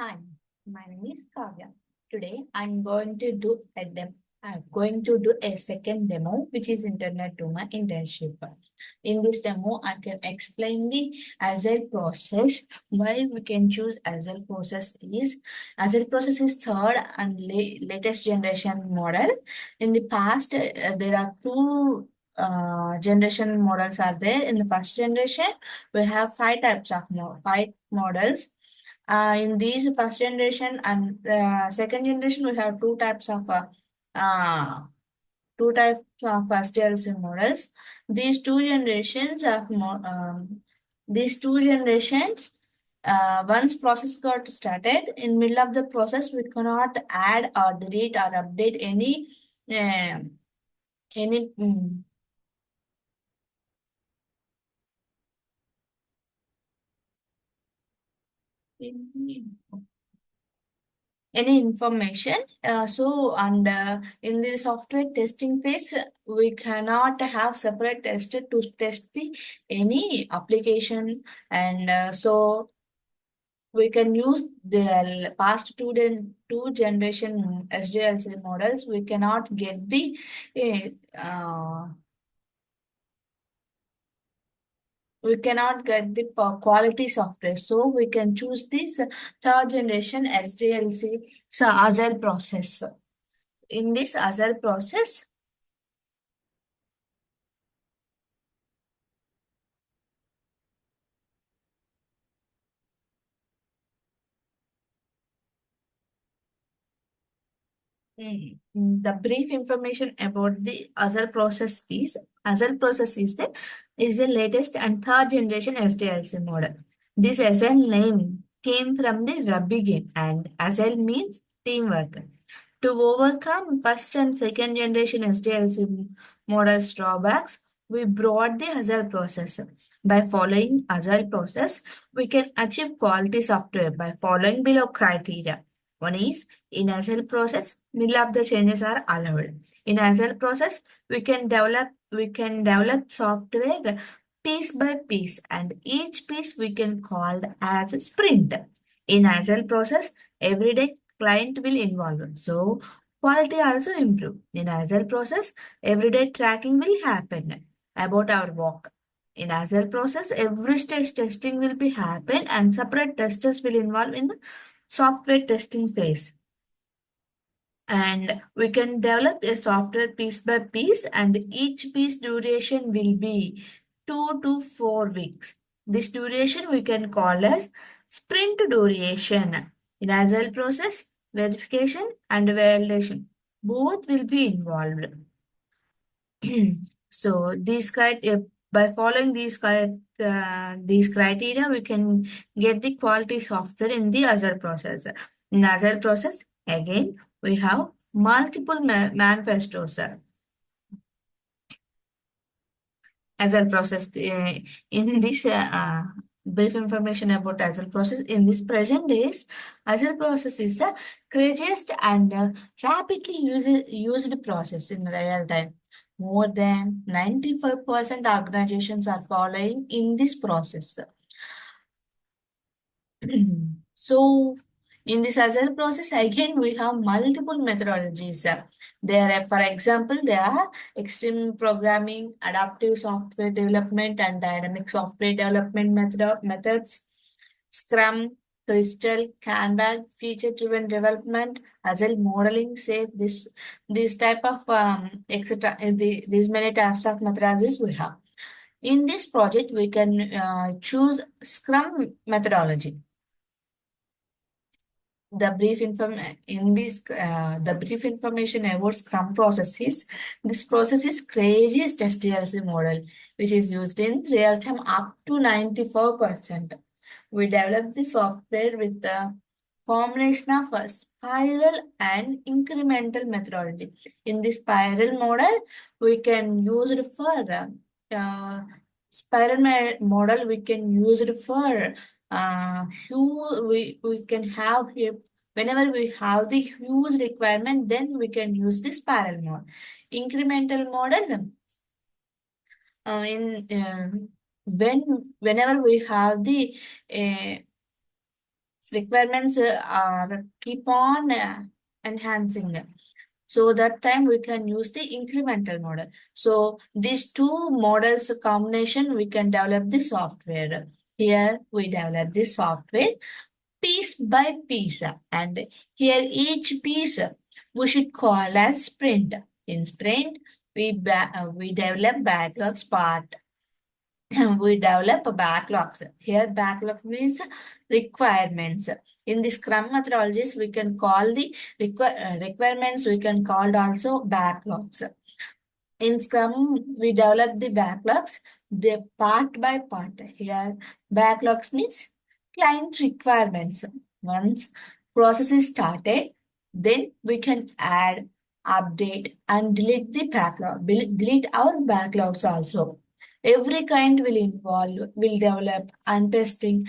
Hi, my name is Kavya. Today I'm going to do a demo. I'm going to do a second demo, which is internet to my internship. In this demo, I can explain the Agile process. Why we can choose Agile process is third and latest generation model. In the past, there are two generation models are there. In the first generation, we have five models in these first generation and second generation, we have uh, two types of STLC models. These two generations of these two generations, once process got started, in middle of the process, we cannot add or delete or update uh, any any information. And in the software testing phase, we cannot have separate tester to test the any application, and we can use the past two generation SDLC models. We cannot get the uh, uh, we cannot get the quality software, so we can choose this third generation SDLC, so Agile process. In this Agile process, the brief information about the Agile process is the latest and third generation SDLC model. This Agile name came from the rugby game, and Agile means teamwork. To overcome first and second generation SDLC model's drawbacks, we brought the Agile process. By following Agile process, we can achieve quality software by following below criteria. One is in Agile process, middle of the changes are allowed. In Agile process, we can develop software piece by piece, and each piece we can call as a sprint. In Agile process, every day client will involve. So quality also improve. In Agile process, everyday tracking will happen about our work. In Agile process, every stage testing will be happen and separate testers will involve in the software testing phase. And we can develop a software piece by piece, and each piece duration will be 2 to 4 weeks. This duration we can call as sprint duration. In Agile process, verification and validation both will be involved. So by following these criteria, we can get the quality software in the Agile process. In Agile process, again, we have multiple manifestos. Agile process. In this brief information about Agile process, in this present days, Agile process is the craziest and rapidly used process in real time. More than 95% organizations are following in this process. So, in this agile process, again, we have multiple methodologies. There are, for example, there are extreme programming, adaptive software development, and dynamic software development methods, Scrum, Crystal, Kanban, feature-driven development, agile modeling, safe, this type of etc. These many types of methodologies we have. In this project, we can choose Scrum methodology. The brief information about Scrum process is this process is craziest SDLC model, which is used in real time up to 94%. We developed the software with the combination of a spiral and incremental methodology. In the spiral model, we can use it for uh, model. We can use it for we can have here whenever we have the huge requirement, then we can use this parallel model. Incremental model in whenever we have the uh, requirements are keep on enhancing. So that time we can use the incremental model. So these two models combination, we can develop the software. Here we develop the software piece by piece, and here each piece we should call as sprint. In sprint, we develop backlogs part. We develop backlogs. Here backlog means requirements. In the Scrum methodologies, we can call the requirements, we can call also backlogs. In Scrum, we develop the backlogs, the part by part. Here, backlogs means client requirements. Once process is started, then we can add, update, and delete the backlog. Delete our backlogs also. Every kind will develop and testing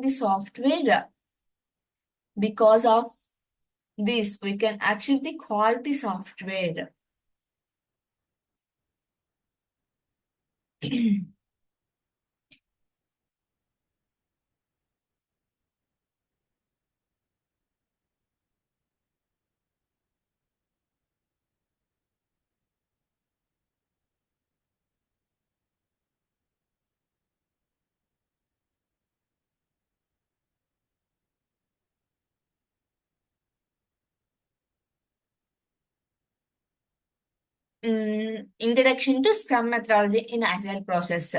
the software. Because of this, we can achieve the quality software. Introduction to Scrum methodology in Agile process.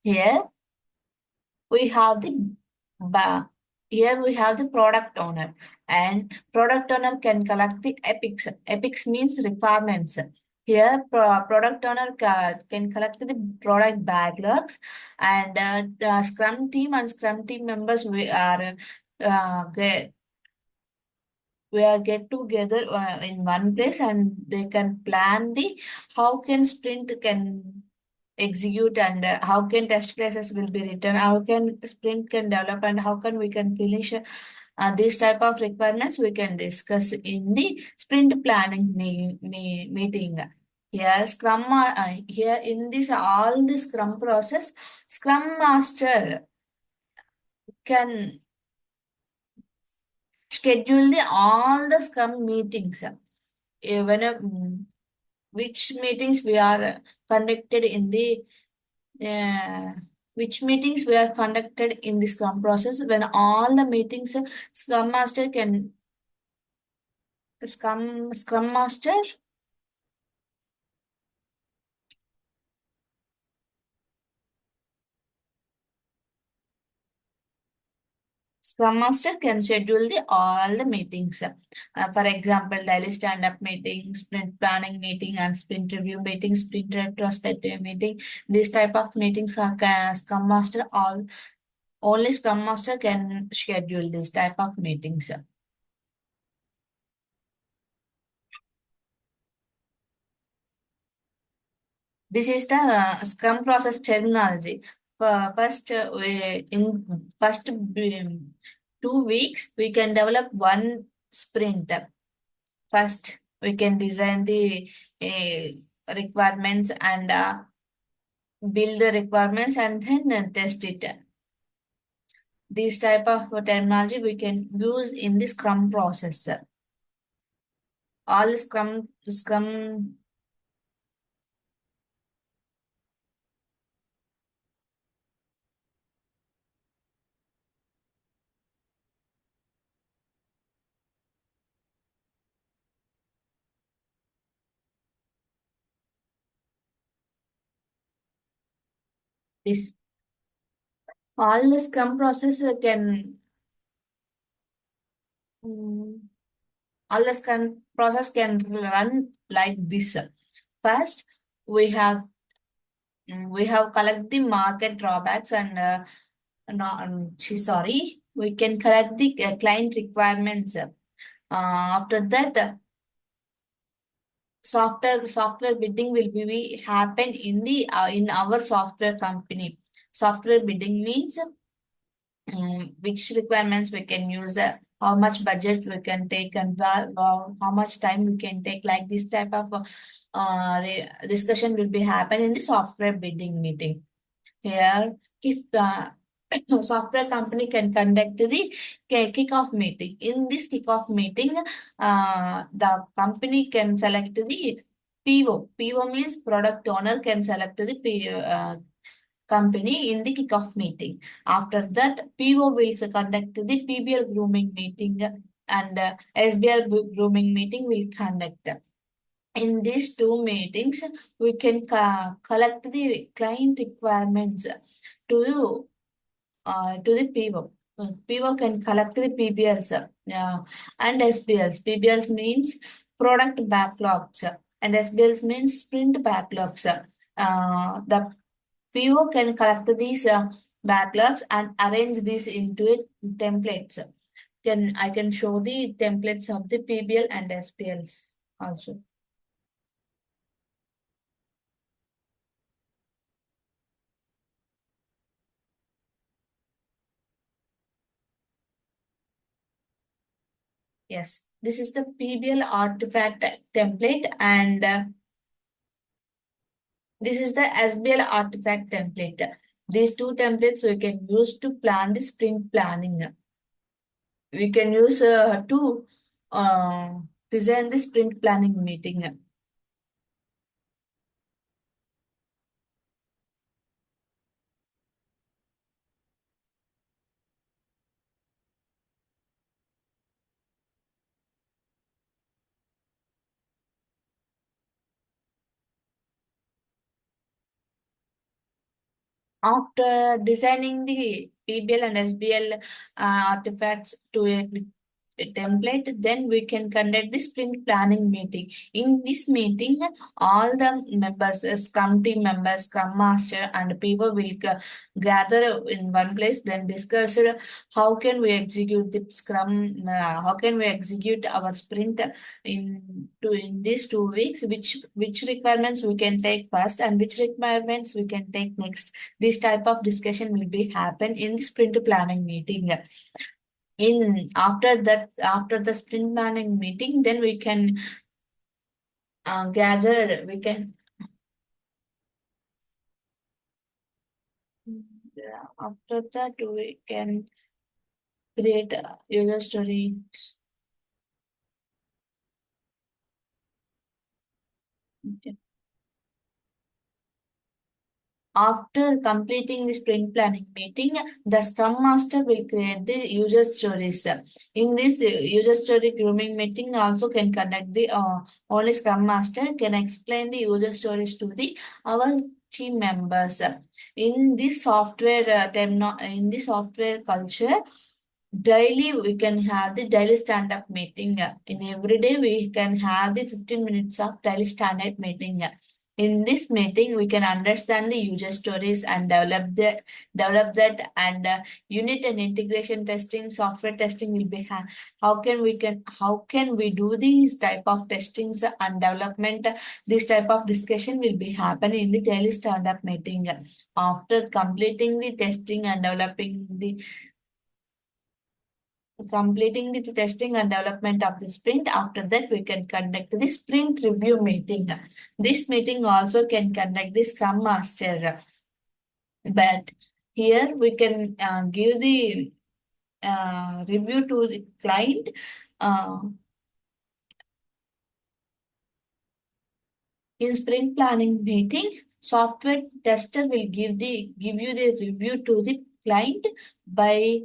Here we have the ba- here we have the product owner, and product owner can collect the epics. Epics means requirements. Here, product owner can collect the product backlogs, and the Scrum team and Scrum team members we are get together in one place, and they can plan the how can sprint can execute, and how can test cases will be written, how can sprint can develop, and how can we can finish these type of requirements we can discuss in the sprint planning meeting. Here here in this all the Scrum process, Scrum Master can schedule the all the Scrum meetings. When which meetings we are conducted in the uh, which meetings we are conducted in the Scrum process, when all the meetings Scrum Master can Scrum Master Scrum Master can schedule the all the meetings. For example, daily stand-up meeting, sprint planning meeting, and sprint review meeting, sprint retrospective meeting. These type of meetings are Scrum Master all only Scrum Master can schedule this type of meetings. This is the Scrum process terminology. First, in first 2 weeks, we can develop one sprint. First, we can design the requirements, and build the requirements, and then test it. This type of terminology we can use in the Scrum process. All Scrum this all the Scrum process can mm, all the Scrum process can run like this. First, we have we have collect the market drawbacks, and no, sorry, we can collect the client requirements. After that, software bidding will be happen in the in our software company. Software bidding means which requirements we can use, how much budget we can take, and how much time we can take. Like this type of discussion will be happen in the software bidding meeting. Here, if software company can conduct the kickoff meeting. In this kickoff meeting, the company can select the PO. PO means product owner can select the company in the kickoff meeting. After that, PO will conduct the PBL grooming meeting and SBL grooming meeting will conduct. In these two meetings, we can collect the client requirements to the PO. PO can collect the PBLs and SBLs. PBLs means product backlogs and SBLs means sprint backlogs. The PO can collect these backlogs and arrange these into templates. I can show the templates of the PBL and SBLs also. Yes, this is the PBL artifact template and this is the SBL artifact template. These two templates we can use to plan the sprint planning. We can use to uh, design the sprint planning meeting. After designing the PBL and SBL artifacts to a template, then we can conduct the sprint planning meeting. In this meeting, all the members, Scrum team members, Scrum Master, and people will gather in one place, then discuss how can we execute the Scrum, how can we execute our sprint in these 2 weeks, which requirements we can take first and which requirements we can take next. This type of discussion will be happen in the sprint planning meeting. In after that, after the sprint planning meeting, then we can gather. We can yeah, after that we can create user stories. Okay. After completing the sprint planning meeting, the Scrum Master will create the user stories. In this user story grooming meeting, also can conduct the only Scrum Master can explain the user stories to the our team members. In this software in this software culture, daily we can have the daily stand-up meeting. In every day we can have the 15 minutes of daily stand-up meeting. In this meeting, we can understand the user stories and develop that and unit and integration testing, software testing will be how can we do these type of testings and development. This type of discussion will be happening in the daily stand-up meeting. After completing the testing and development of the sprint. After that, we can conduct the sprint review meeting. This meeting also can conduct the Scrum Master, but here we can give the review to the client. Uh, In sprint planning meeting, software tester will give you the review to the client by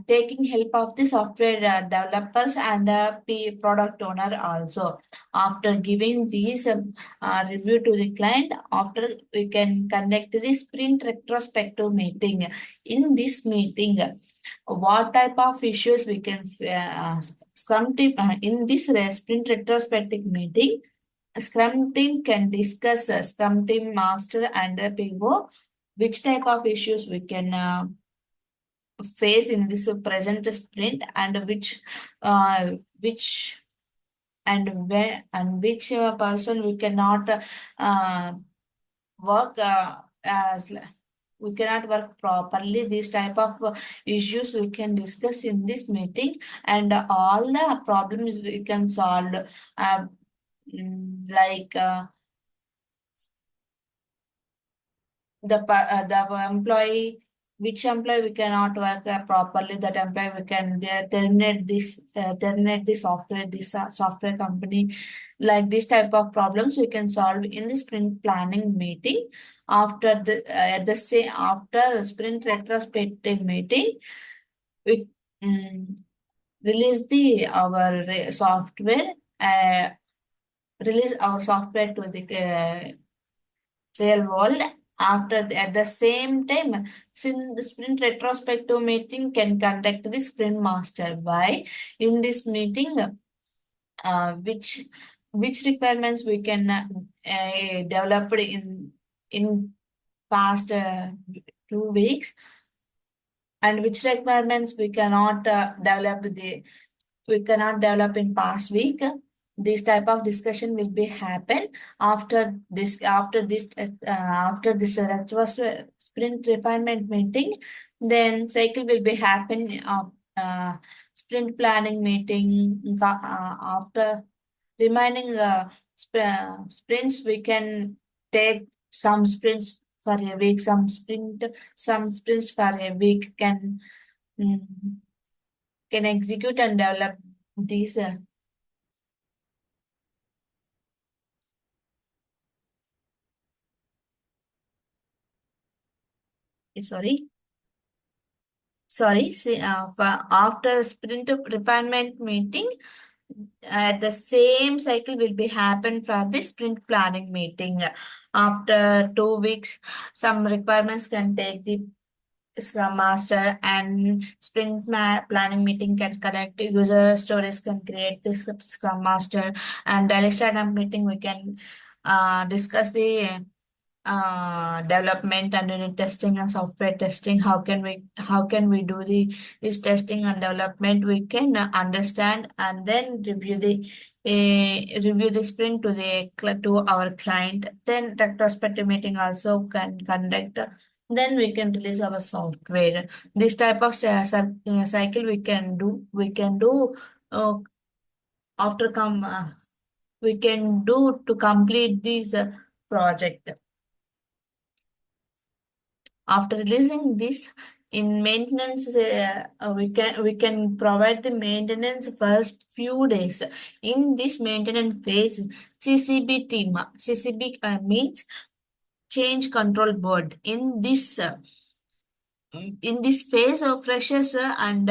taking help of the software developers and product owner also. After giving these review to the client, after we can conduct the sprint retrospective meeting. In this meeting, what type of issues we can Scrum team in this sprint retrospective meeting, Scrum team can discuss Scrum team master and the PO, which type of issues we can face in this present sprint and which and where and which person we cannot uh, work as we cannot work properly. These type of issues we can discuss in this meeting and all the problems we can solve. Uh, like the employee which employee we cannot work properly, that employee we can terminate the software, this software company. Like this type of problems we can solve in the sprint planning meeting. After the at the same after sprint retrospective meeting, we mm, release the our software, uh, release our software to the real world. At the same time, since the sprint retrospective meeting can conduct the sprint master by in this meeting, uh, which which requirements we can develop in past 2 weeks, and which requirements we cannot develop in past week. This type of discussion will be happen after this sprint refinement meeting. Then cycle will be happen of sprint planning meeting. After remaining sprints, we can take some sprints for a week, some sprints for a week mm, can execute and develop these. Sorry, see, after sprint refinement meeting, the same cycle will be happen for the sprint planning meeting. After 2 weeks, some requirements can take the Scrum Master, and planning meeting can connect user stories, can create this Scrum Master, and daily stand-up meeting we can discuss the development and unit testing and software testing. How can we do this testing and development? We can understand and then review the sprint to to our client. Then retrospective meeting also can conduct. Then we can release our software. This type of cycle we can do uh, after come we can do to complete this project. After releasing this in maintenance, we can provide the maintenance first few days. In this maintenance phase, CCB means change control board. In this phase of freshers and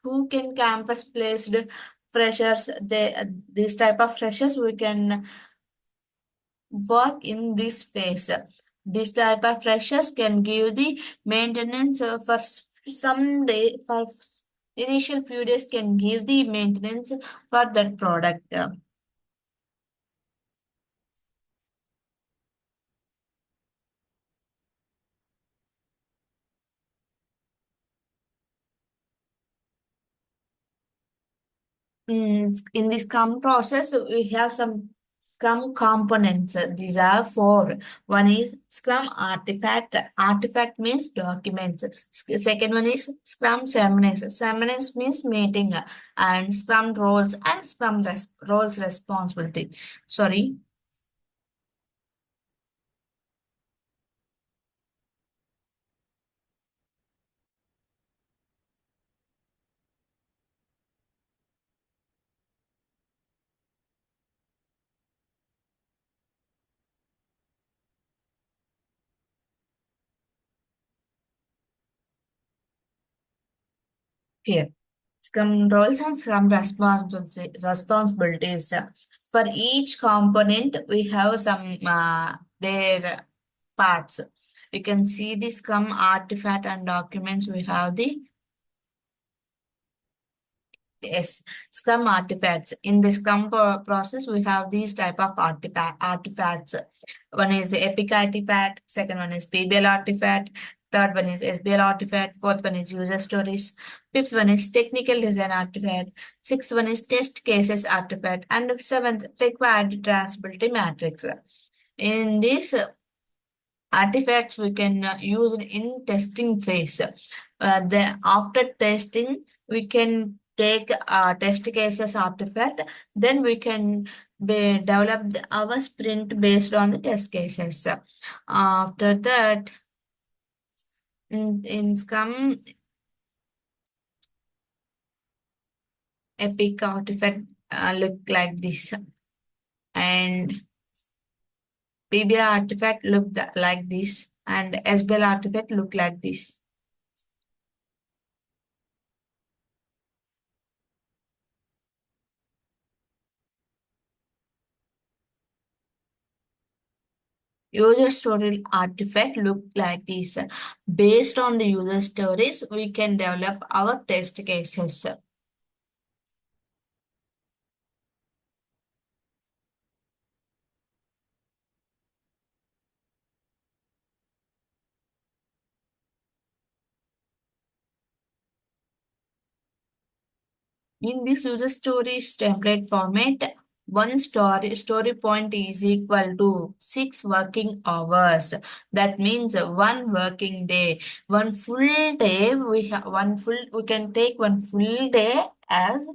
who can campus placed freshers, this type of freshers we can work in this phase. This type of freshers can give the maintenance for some day, for initial few days can give the maintenance for that product. In this Scrum process, we have some Scrum components. These are four. One is Scrum artifact. Artifact means documents. Second one is Scrum ceremonies. Ceremonies means meeting, and Scrum roles and Scrum roles responsibility. Sorry. Here, Scrum roles and Scrum responsibilities. For each component, we have some their parts. We can see the Scrum artifact and documents. We have the yes, Scrum artifacts. In the Scrum process, we have these type of artifacts. One is the Epic artifact, second one is PBL artifact, third one is SBL artifact, fourth one is user stories, fifth one is technical design artifact, sixth one is test cases artifact, and seventh required traceability matrix. In this artifacts we can use in testing phase. Then after testing, we can take test cases artifact. Then we can develop our sprint based on the test cases. After that, In Scrum, Epic artifact look like this, and PBR artifact look like this, and SBL artifact look like this. User story artifact look like this. Based on the user stories, we can develop our test cases. In this user stories template format, one story point is equal to 6 working hours. That means one working day. One full day we can take one full day as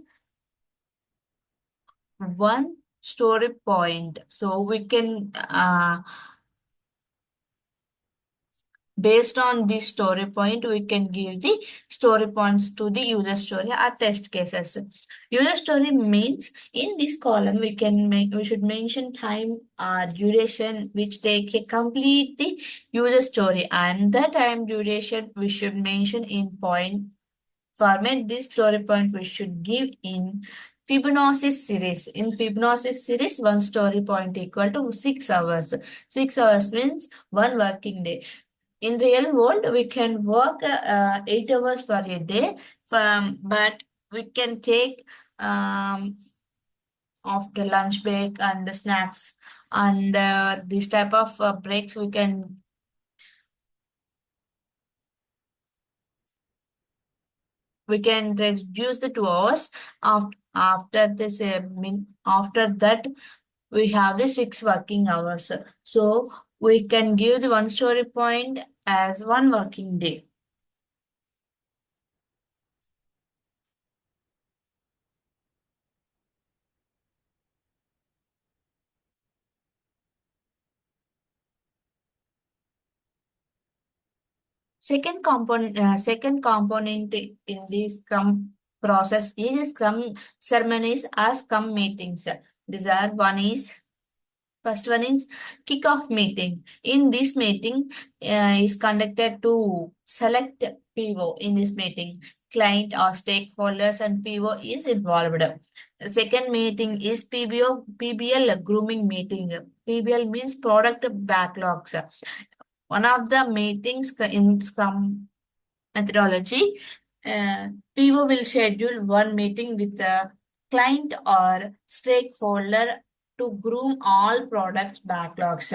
one story point. So we can based on this story point, we can give the story points to the user story or test cases. User story means in this column we should mention time or duration which take a complete the user story, and the time duration we should mention in point format. This story point we should give in Fibonacci series. In Fibonacci series, one story point equal to 6 hours. 6 hours means one working day. In real world, we can work 8 hours per a day, but we can take after lunch break and snacks and this type of breaks we can reduce the 2 hours. After that we have the 6 working hours. So we can give the one story point as one working day. Second component in the Scrum process is Scrum ceremonies or Scrum meetings. These are one is First one is kickoff meeting. In this meeting is conducted to select PO. In this meeting, client or stakeholders and PO is involved. The second meeting is PBL grooming meeting. PBL means product backlogs. One of the meetings in Scrum methodology, PO will schedule one meeting with the client or stakeholder to groom all products backlogs.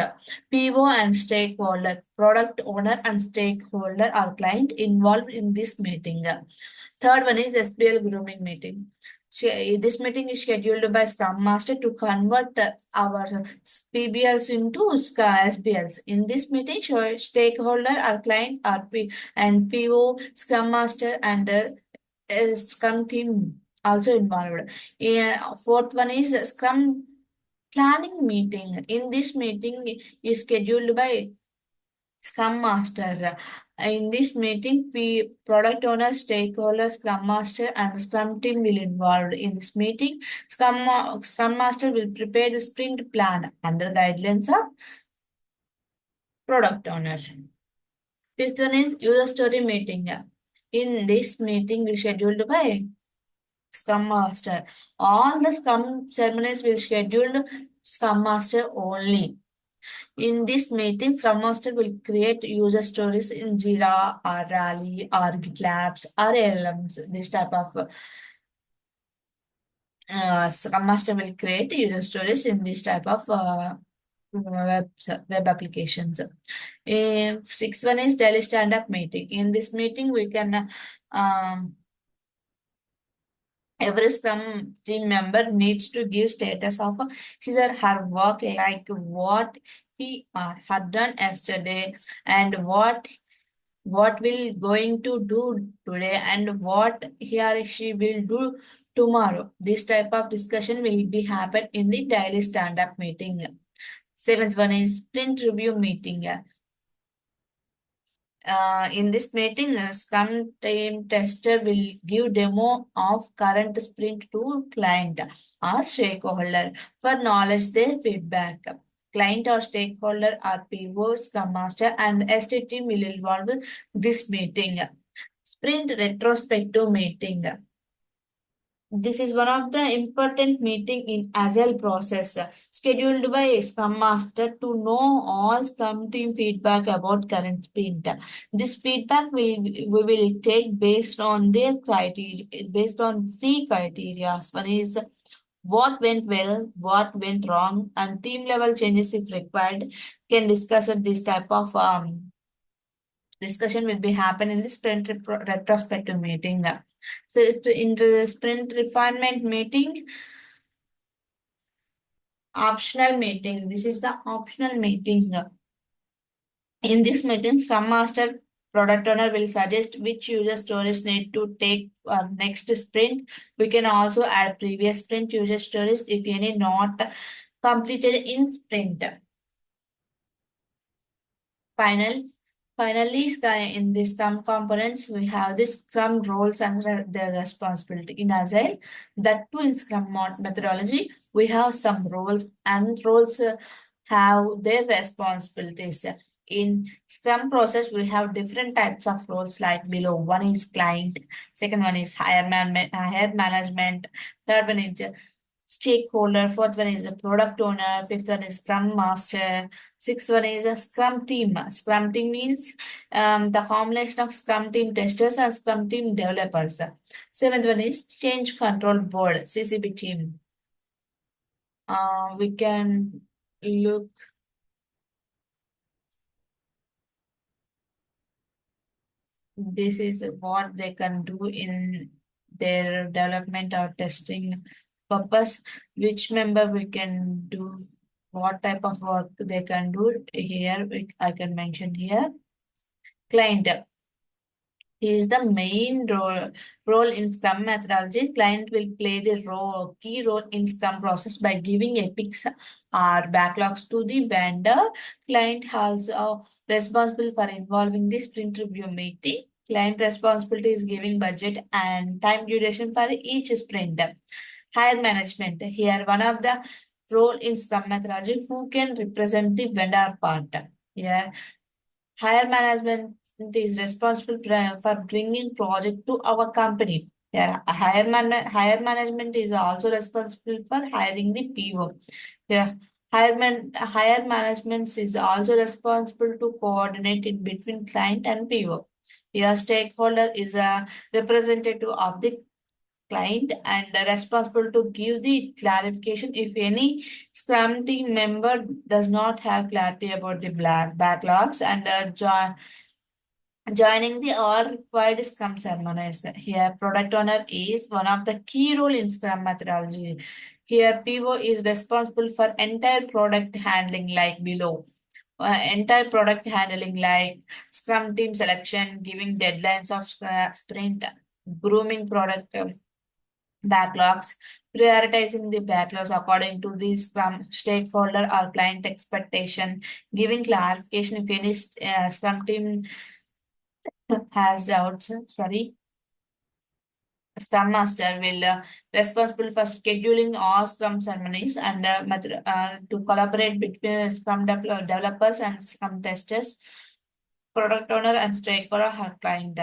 PO and stakeholder, product owner and stakeholder or client involved in this meeting. Third one is SPL grooming meeting. This meeting is scheduled by Scrum Master to convert our PBLs into SPLs. In this meeting, stakeholder or client and PO, Scrum Master, and Scrum team also involved. Fourth one is Scrum planning meeting. In this meeting is scheduled by Scrum Master. In this meeting, product owner, stakeholder, Scrum Master, and Scrum team will involved. In this meeting, Scrum Master will prepare the sprint plan under guidelines of product owner. Fifth one is user story meeting. In this meeting, we scheduled by Scrum Master. All the Scrum ceremonies will scheduled Scrum Master only. In this meeting, Scrum Master will create user stories in Jira or Rally or GitLabs or LLMs. This type of Scrum Master will create user stories in this type of web applications. Sixth one is daily stand-up meeting. In this meeting, we can every Scrum team member needs to give status of his or her work, like what he or her done yesterday and what will going to do today and what he or she will do tomorrow. This type of discussion will be happen in the daily stand-up meeting. Seventh one is sprint review meeting. In this meeting, Scrum team tester will give demo of current sprint to client or stakeholder for knowledge their feedback. Client or stakeholder or PO, Scrum Master, and ST team will involve this meeting. Sprint retrospective meeting. This is one of the important meeting in Agile process scheduled by Scrum Master to know all Scrum team feedback about current sprint. This feedback we will take based on their criteria, based on three criteria. One is what went well, what went wrong, and team level changes if required. Can discuss at this type of discussion will be happen in the retrospective meeting. So in the sprint refinement meeting, optional meeting. This is the optional meeting. In this meeting, Scrum Master product owner will suggest which user stories need to take next sprint. We can also add previous sprint user stories if any not completed in sprint. Final, finally, in the Scrum components, we have the Scrum roles and their responsibility. In Agile, that too in Scrum methodology, we have some roles and roles have their responsibilities. In Scrum process, we have different types of roles like below. One is client, second one is higher management, third one is stakeholder, fourth one is a product owner, fifth one is Scrum Master, sixth one is a Scrum team. Scrum team means the combination of Scrum team testers and Scrum team developers. Seventh one is Change Control Board, CCB team. We can look, this is what they can do in their development or testing purpose, which member we can do, what type of work they can do here. I can mention here. Client. He is the main role in Scrum methodology. Client will play the key role in Scrum process by giving epics or backlogs to the vendor. Client also responsible for involving the sprint review meeting. Client responsibility is giving budget and time duration for each sprint. Higher management. Here, one of the role in Scrum methodology who can represent the vendor part. Here, higher management is responsible for bringing project to our company. Yeah, higher management is also responsible for hiring the PO. Yeah, higher management is also responsible to coordinate in between client and PO. Your stakeholder is a representative of the client and responsible to give the clarification if any Scrum team member does not have clarity about the backlogs and joining the all required Scrum ceremonies. Here, product owner is one of the key role in Scrum methodology. Here, PO is responsible for entire product handling like below. Entire product handling like Scrum team selection, giving deadlines of sprint, grooming product backlogs, prioritizing the backlogs according to the Scrum stakeholder or client expectation, giving clarification if any Scrum team has doubts. Sorry, Scrum Master will responsible for scheduling all Scrum ceremonies and to collaborate between Scrum developers and Scrum testers, product owner and stakeholder or client.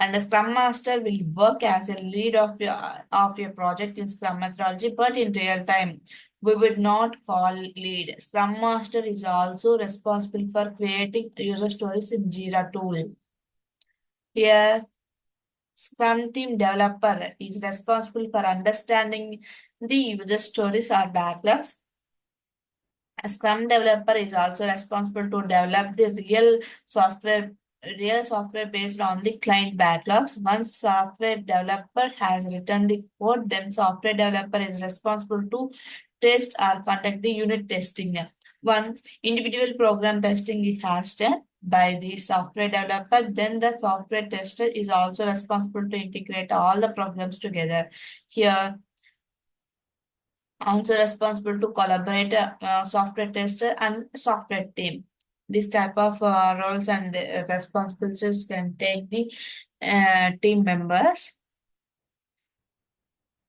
And a Scrum Master will work as a lead of your project in Scrum methodology, but in real time, we would not call lead. Scrum Master is also responsible for creating user stories in Jira tool. Here, Scrum team developer is responsible for understanding the user stories or backlogs. A Scrum developer is also responsible to develop the real software based on the client backlogs. Once software developer has written the code, then software developer is responsible to test or conduct the unit testing. Once individual program testing is has done by the software developer, then the software tester is also responsible to integrate all the programs together. Here, also responsible to collaborate software tester and software team. This type of roles and responsibilities can take the team members.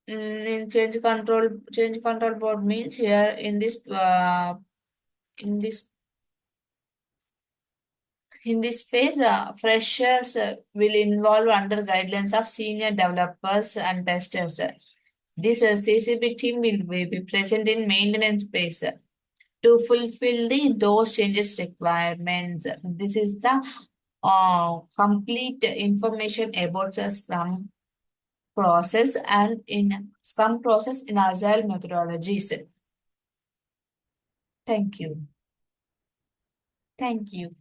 In change control board means here in this in this phase, freshers will involve under guidelines of senior developers and testers. This CCP team will be present in maintenance phase to fulfill the those changes requirements. This is the complete information about the Scrum process in Agile methodologies. Thank you. Thank you.